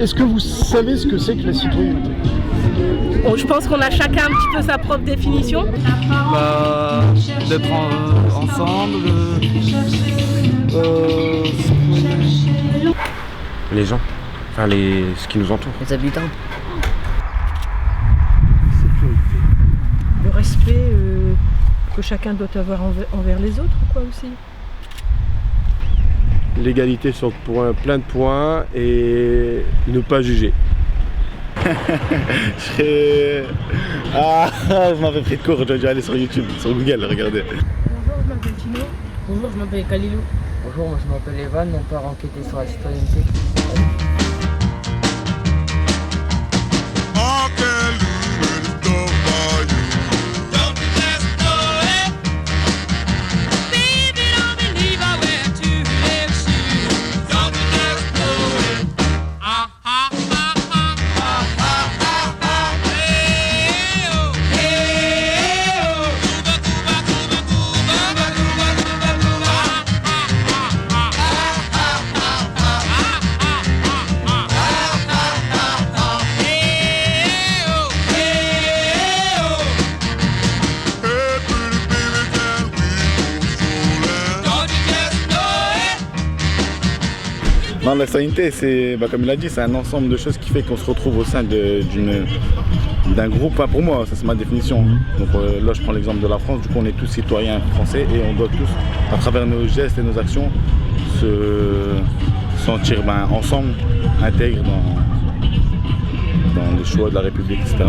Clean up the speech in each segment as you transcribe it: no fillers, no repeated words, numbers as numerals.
Est-ce que vous savez ce que c'est que la citoyenneté? Je pense qu'on a chacun un petit peu sa propre définition. D'être ensemble. Les gens, enfin ce qui nous entoure. Les habitants. Sécurité. Le respect que chacun doit avoir envers les autres, quoi, aussi. L'égalité sur plein de points et ne pas juger. je m'avais pris de cours, j'ai dû aller sur YouTube, sur Google, regardez. Bonjour, je m'appelle Tino. Bonjour, je m'appelle Kalilou. Bonjour, moi je m'appelle Evan, on part enquêter sur la citoyenneté. Non, la citoyenneté, c'est, comme il a dit, c'est un ensemble de choses qui fait qu'on se retrouve au sein d'un groupe. Enfin, pour moi, ça c'est ma définition. Donc là, je prends l'exemple de la France. Du coup, on est tous citoyens français et on doit tous, à travers nos gestes et nos actions, se sentir ensemble, intègres dans les choix de la République, etc.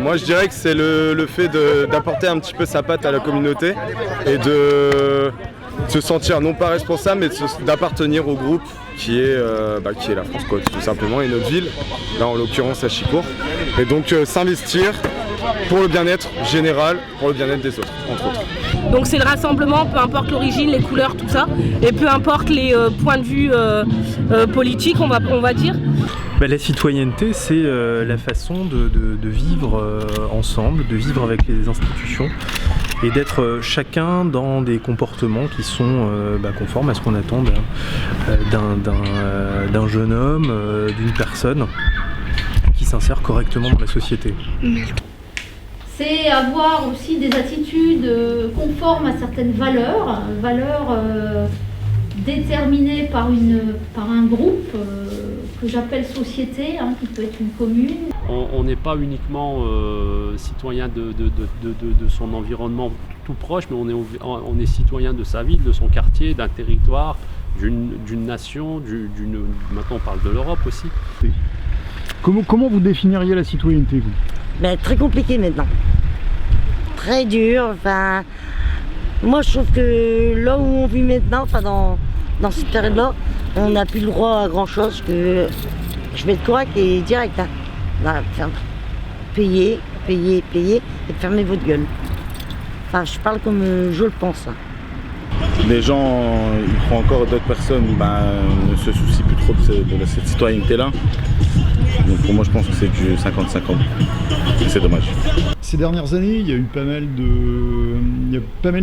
Moi, je dirais que c'est le fait d'apporter un petit peu sa patte à la communauté et de se sentir non pas responsable, mais d'appartenir au groupe qui est la France, quoi, tout simplement, et notre ville, là en l'occurrence à Chicourt. Et donc s'investir pour le bien-être général, pour le bien-être des autres, entre autres. Donc c'est le rassemblement, peu importe l'origine, les couleurs, tout ça, et peu importe les points de vue politiques, on va dire. La citoyenneté, c'est la façon de vivre ensemble, de vivre avec les institutions et d'être chacun dans des comportements qui sont conformes à ce qu'on attend d'un jeune homme, d'une personne qui s'insère correctement dans la société. C'est avoir aussi des attitudes conformes à certaines valeurs déterminées par un groupe que j'appelle société, qui peut être une commune. On n'est pas uniquement citoyen de son environnement tout proche, mais on est citoyen de sa ville, de son quartier, d'un territoire, d'une nation, maintenant on parle de l'Europe aussi. Comment vous définiriez la citoyenneté, vous? Très compliqué maintenant. Très dur. Moi je trouve que là où on vit maintenant, dans cette période-là, on n'a plus le droit à grand chose, que je vais être correct et direct. Payer et fermer votre gueule. Je parle comme je le pense. Les gens, ils croient encore, d'autres personnes ne se soucient plus trop de cette citoyenneté-là. Donc pour moi, je pense que c'est du 50-50. Et c'est dommage. Ces dernières années, il y a eu pas mal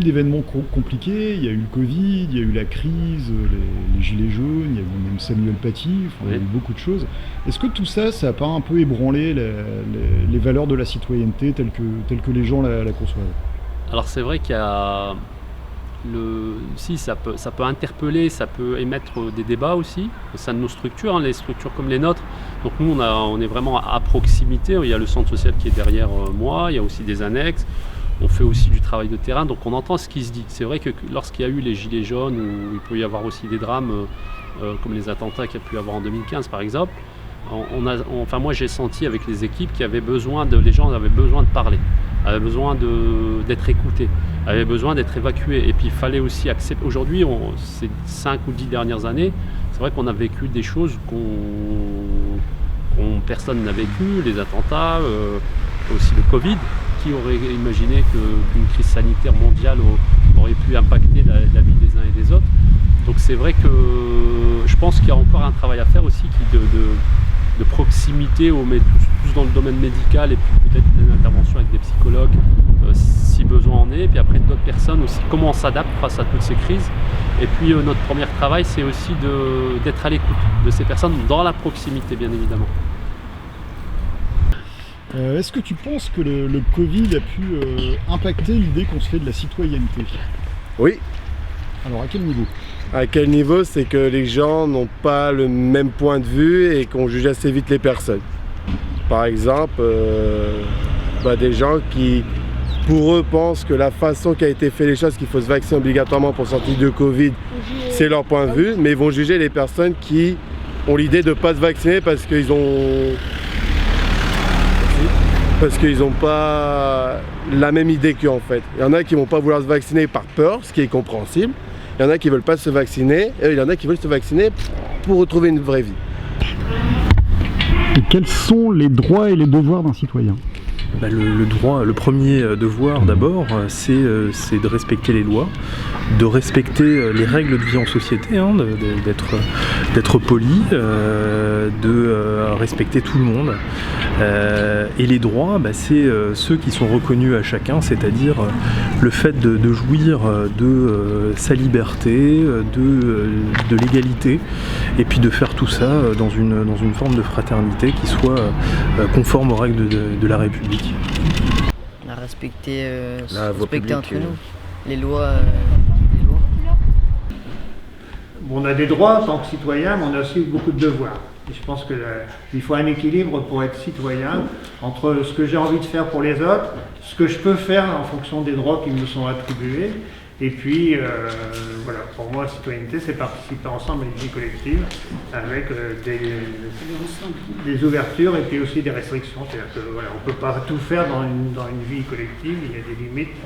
d'événements compliqués. Il y a eu le Covid, il y a eu la crise, les gilets jaunes, il y a eu même Samuel Paty, il y a eu beaucoup de choses. Est-ce que tout ça, ça n'a pas un peu ébranlé les valeurs de la citoyenneté telles que les gens la conçoivent? Alors c'est vrai qu'il y a ça peut interpeller, ça peut émettre des débats aussi au sein de nos structures, les structures comme les nôtres. Donc nous on est vraiment à proximité, il y a le centre social qui est derrière moi, il y a aussi des annexes, on fait aussi du travail de terrain, donc on entend ce qui se dit. C'est vrai que lorsqu'il y a eu les gilets jaunes, où il peut y avoir aussi des drames comme les attentats qu'il y a pu y avoir en 2015 par exemple, moi j'ai senti avec les équipes les gens avaient besoin de parler, avaient besoin d'être écoutés, avaient besoin d'être évacués. Et puis il fallait aussi accepter. Aujourd'hui, ces 5 ou 10 dernières années, c'est vrai qu'on a vécu des choses personne n'a vécu, les attentats, aussi le Covid. Qui aurait imaginé qu'une crise sanitaire mondiale aurait pu impacter la vie des uns et des autres. Donc c'est vrai que je pense qu'il y a encore un travail à faire aussi de proximité, on met plus dans le domaine médical et puis peut-être une intervention avec des psychologues si besoin en est, et puis après d'autres personnes aussi, comment on s'adapte face à toutes ces crises. Et puis notre premier travail, c'est aussi d'être à l'écoute de ces personnes dans la proximité, bien évidemment. Est-ce que tu penses que le Covid a pu impacter l'idée qu'on se fait de la citoyenneté? Oui. Alors à quel niveau? À quel niveau? C'est que les gens n'ont pas le même point de vue et qu'on juge assez vite les personnes. Par exemple, des gens qui, pour eux, pensent que la façon qu'a été fait les choses, qu'il faut se vacciner obligatoirement pour sortir de Covid, c'est leur point de vue, mais ils vont juger les personnes qui ont l'idée de ne pas se vacciner parce qu'ils n'ont pas la même idée qu'eux en fait. Il y en a qui ne vont pas vouloir se vacciner par peur, ce qui est compréhensible. Il y en a qui ne veulent pas se vacciner, et il y en a qui veulent se vacciner pour retrouver une vraie vie. Et quels sont les droits et les devoirs d'un citoyen? Le premier devoir d'abord, c'est de respecter les lois, de respecter les règles de vie en société, d'être poli, de respecter tout le monde. Et les droits, c'est ceux qui sont reconnus à chacun, c'est-à-dire le fait de jouir de sa liberté, de l'égalité, et puis de faire tout ça dans une forme de fraternité qui soit conforme aux règles de la République. Respecter publique, entre nous les lois. On a des droits en tant que citoyen, mais on a aussi beaucoup de devoirs. Et je pense qu'il faut un équilibre pour être citoyen entre ce que j'ai envie de faire pour les autres, ce que je peux faire en fonction des droits qui me sont attribués. Et puis, pour moi, citoyenneté, c'est participer ensemble à une vie collective avec des ouvertures et puis aussi des restrictions. C'est-à-dire qu'on ne peut pas tout faire dans une vie collective, il y a des limites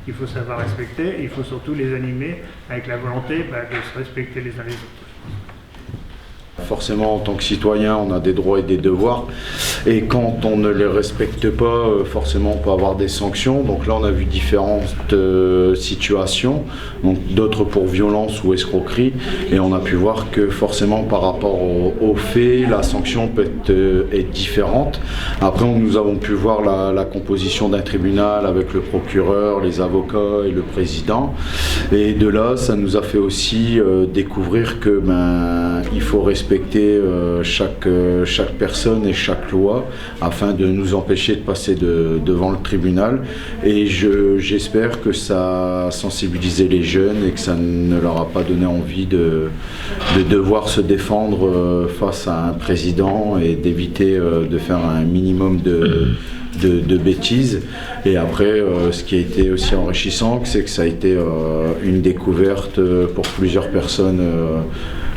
qu'il faut savoir respecter. Et il faut surtout les animer avec la volonté de se respecter les uns les autres. Forcément, en tant que citoyen, on a des droits et des devoirs. Et quand on ne les respecte pas, forcément, on peut avoir des sanctions. Donc là, on a vu différentes situations. Donc d'autres pour violence ou escroquerie. Et on a pu voir que forcément, par rapport aux faits, la sanction peut être différente. Après, nous avons pu voir la composition d'un tribunal avec le procureur, les avocats et le président. Et de là, ça nous a fait aussi découvrir que il faut respecter chaque personne et chaque loi afin de nous empêcher de passer devant le tribunal. Et j'espère que ça a sensibilisé les jeunes et que ça ne leur a pas donné envie de devoir se défendre face à un président et d'éviter de faire un minimum de bêtises. Et après, ce qui a été aussi enrichissant, c'est que ça a été une découverte pour plusieurs personnes,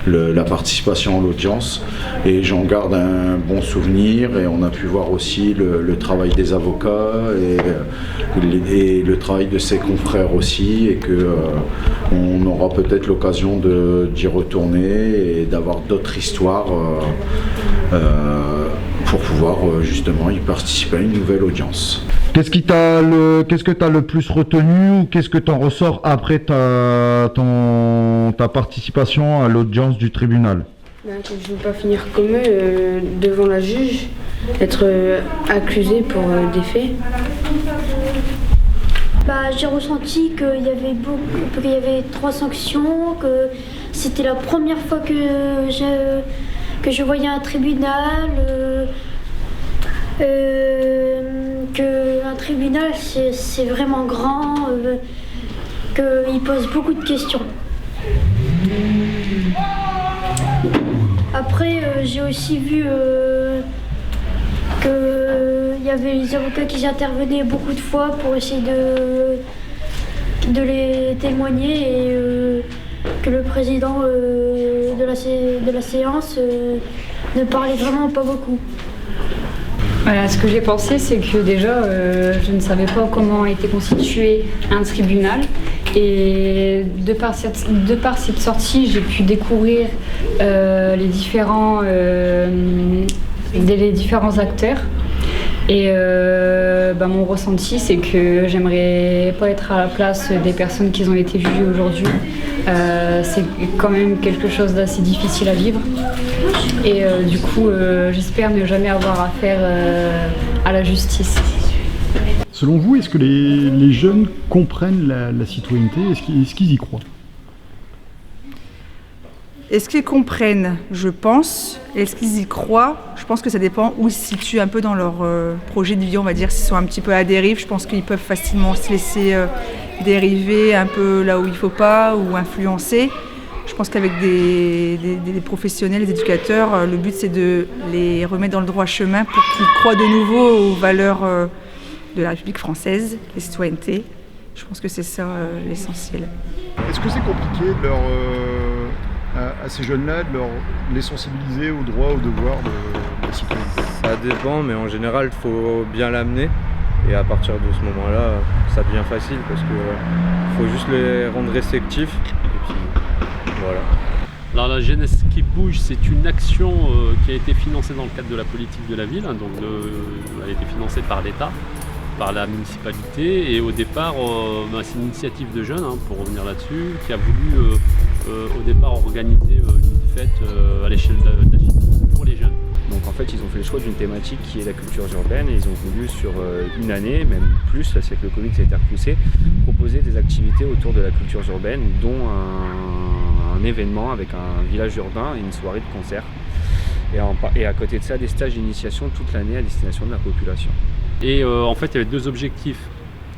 la participation à l'audience, et j'en garde un bon souvenir. Et on a pu voir aussi le travail des avocats et le travail de ses confrères aussi, et qu'on aura peut-être l'occasion d'y retourner et d'avoir d'autres histoires pour pouvoir justement y participer à une nouvelle audience. Qu'est-ce que tu as le plus retenu, ou qu'est-ce que tu en ressors après ta participation à l'audience du tribunal? Que je ne veux pas finir comme eux devant la juge, être accusé pour des faits. J'ai ressenti qu'il y avait 3 sanctions, que c'était la première fois que je voyais un tribunal, qu'un tribunal c'est vraiment grand, qu'il pose beaucoup de questions. Après, j'ai aussi vu qu'il y avait les avocats qui intervenaient beaucoup de fois pour essayer de les témoigner, et que le président de la séance ne parlait vraiment pas beaucoup. Voilà, ce que j'ai pensé, c'est que déjà, je ne savais pas comment était constitué un tribunal. Et de par cette sortie, j'ai pu découvrir les différents acteurs. Et mon ressenti, c'est que j'aimerais pas être à la place des personnes qui ont été jugées aujourd'hui. C'est quand même quelque chose d'assez difficile à vivre. Et du coup, j'espère ne jamais avoir affaire à la justice. Selon vous, est-ce que les jeunes comprennent la citoyenneté? Est-ce qu'ils y croient? Est-ce qu'ils comprennent? Je pense. Est-ce qu'ils y croient? Je pense que ça dépend où ils se situent un peu dans leur projet de vie, on va dire. S'ils sont un petit peu à la dérive, je pense qu'ils peuvent facilement se laisser dériver un peu là où il ne faut pas ou influencer. Je pense qu'avec des professionnels, des éducateurs, le but c'est de les remettre dans le droit chemin pour qu'ils croient de nouveau aux valeurs de la République française, les citoyennetés. Je pense que c'est ça l'essentiel. Est-ce que c'est compliqué de à ces jeunes-là de les sensibiliser aux droits, aux devoirs de la citoyenneté? Ça dépend, mais en général, il faut bien l'amener. Et à partir de ce moment-là, ça devient facile parce qu'il faut juste les rendre réceptifs. Et puis, voilà. Alors la jeunesse qui bouge, c'est une action qui a été financée dans le cadre de la politique de la ville, hein, donc elle a été financée par l'État, par la municipalité, et au départ c'est une initiative de jeunes, hein, pour revenir là-dessus, qui a voulu au départ organiser une fête à l'échelle de la ville pour les jeunes. Donc en fait ils ont fait le choix d'une thématique qui est la culture urbaine et ils ont voulu sur une année, même plus, là c'est que le Covid ça a été repoussé, proposer des activités autour de la culture urbaine, dont un événement avec un village urbain et une soirée de concert. Et à côté de ça, des stages d'initiation toute l'année à destination de la population. Et en fait il y avait deux objectifs.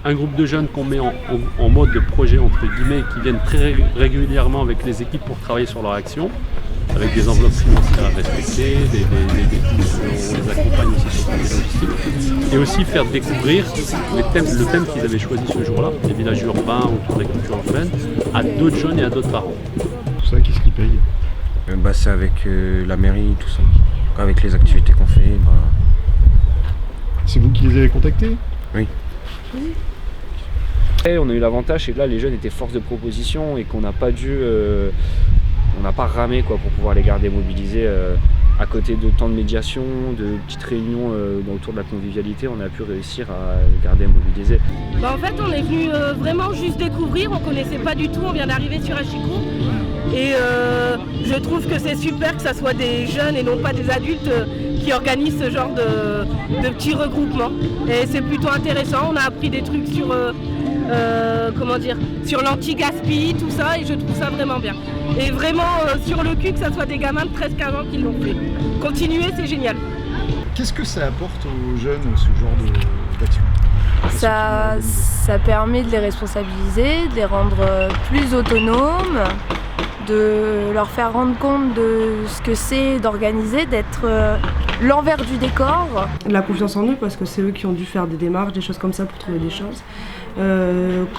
Un groupe de jeunes qu'on met en mode de projet entre guillemets, qui viennent très régulièrement avec les équipes pour travailler sur leur action, avec des enveloppes financières à respecter, on les accompagne aussi sur le côté logistique, et aussi faire découvrir le thème qu'ils avaient choisi ce jour-là, les villages urbains autour de la culture urbaine, à d'autres jeunes et à d'autres parents. Tout ça, qu'est-ce qui paye? C'est avec la mairie, tout ça. Avec les activités qu'on fait. C'est vous qui les avez contactés? Oui. Et on a eu l'avantage, c'est que là les jeunes étaient force de proposition et qu'on n'a pas dû... on n'a pas ramé pour pouvoir les garder mobilisés. À côté de temps de médiation, de petites réunions autour de la convivialité, on a pu réussir à les garder mobilisés. En fait, on est venu vraiment juste découvrir, on ne connaissait pas du tout, on vient d'arriver sur Achicourt. Et je trouve que c'est super que ce soit des jeunes et non pas des adultes qui organisent ce genre de petits regroupements. Et c'est plutôt intéressant, on a appris des trucs sur... sur l'anti-gaspi, tout ça, et je trouve ça vraiment bien. Et vraiment sur le cul que ça soit des gamins de 13-15 ans qui l'ont fait. Continuez, c'est génial. Qu'est-ce que ça apporte aux jeunes, ce genre d'action? Ça permet de les responsabiliser, de les rendre plus autonomes, de leur faire rendre compte de ce que c'est d'organiser, d'être l'envers du décor. La confiance en eux, parce que c'est eux qui ont dû faire des démarches, des choses comme ça pour trouver des choses.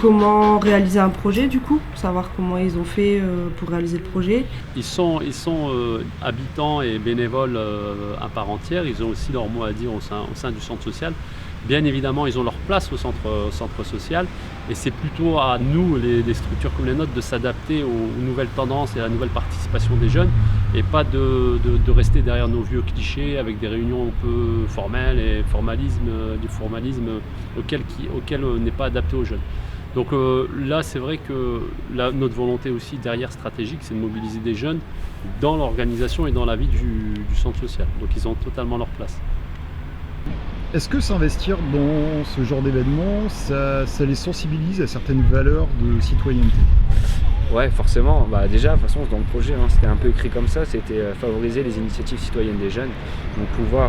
Comment réaliser un projet du coup, savoir comment ils ont fait pour réaliser le projet. Ils sont habitants et bénévoles à part entière, ils ont aussi leur mot à dire au sein du centre social. Bien évidemment, ils ont leur place au centre social et c'est plutôt à nous, les structures comme les nôtres, de s'adapter aux nouvelles tendances et à la nouvelle participation des jeunes et pas de rester derrière nos vieux clichés avec des réunions un peu formelles et du formalisme auquel n'est pas adapté aux jeunes. Donc là, c'est vrai que notre volonté aussi derrière stratégique, c'est de mobiliser des jeunes dans l'organisation et dans la vie du centre social. Donc ils ont totalement leur place. Est-ce que s'investir dans ce genre d'événement, ça les sensibilise à certaines valeurs de citoyenneté? Ouais, forcément. Déjà, de toute façon, dans le projet, c'était un peu écrit comme ça, c'était favoriser les initiatives citoyennes des jeunes, donc pouvoir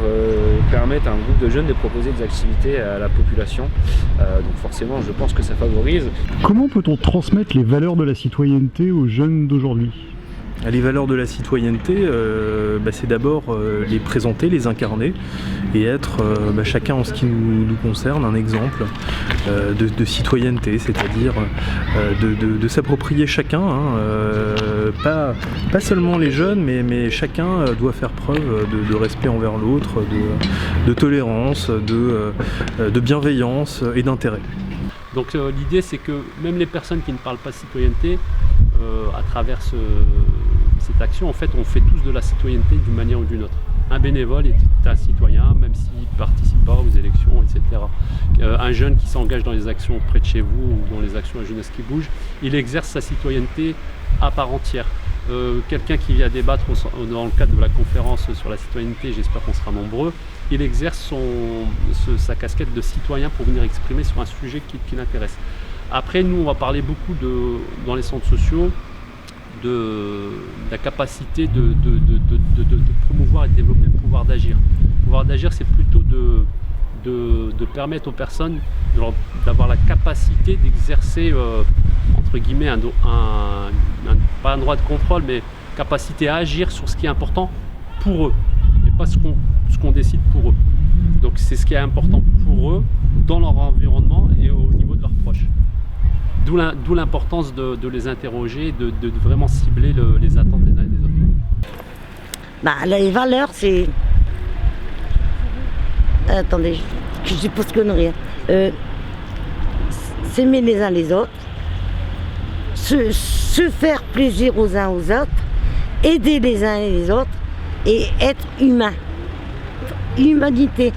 permettre à un groupe de jeunes de proposer des activités à la population. Donc forcément, je pense que ça favorise. Comment peut-on transmettre les valeurs de la citoyenneté aux jeunes d'aujourd'hui? Les valeurs de la citoyenneté, c'est d'abord les présenter, les incarner et être chacun en ce qui nous concerne un exemple de citoyenneté, c'est-à-dire de s'approprier chacun, pas seulement les jeunes, mais chacun doit faire preuve de respect envers l'autre, de tolérance, de bienveillance et d'intérêt. Donc l'idée c'est que même les personnes qui ne parlent pas de citoyenneté, à travers cette action, en fait, on fait tous de la citoyenneté d'une manière ou d'une autre. Un bénévole est un citoyen, même s'il ne participe pas aux élections, etc. Un jeune qui s'engage dans les actions près de chez vous ou dans les actions à jeunesse qui bouge, il exerce sa citoyenneté à part entière. Quelqu'un qui vient débattre dans le cadre de la conférence sur la citoyenneté, j'espère qu'on sera nombreux, il exerce sa casquette de citoyen pour venir exprimer sur un sujet qui l'intéresse. Après, nous, on va parler beaucoup dans les centres sociaux la capacité de promouvoir et de développer le pouvoir d'agir. Le pouvoir d'agir, c'est plutôt de permettre aux personnes d'avoir la capacité d'exercer, entre guillemets, pas un droit de contrôle, mais capacité à agir sur ce qui est important pour eux, et pas ce qu'on décide pour eux. Donc c'est ce qui est important pour eux, dans leur environnement et au niveau de leurs proches. D'où l'importance de les interroger, de vraiment cibler les attentes des uns et des autres. Les valeurs, c'est... Attendez, je suppose que non rien. S'aimer les uns les autres, se faire plaisir aux uns aux autres, aider les uns et les autres et être humain. L'humanité.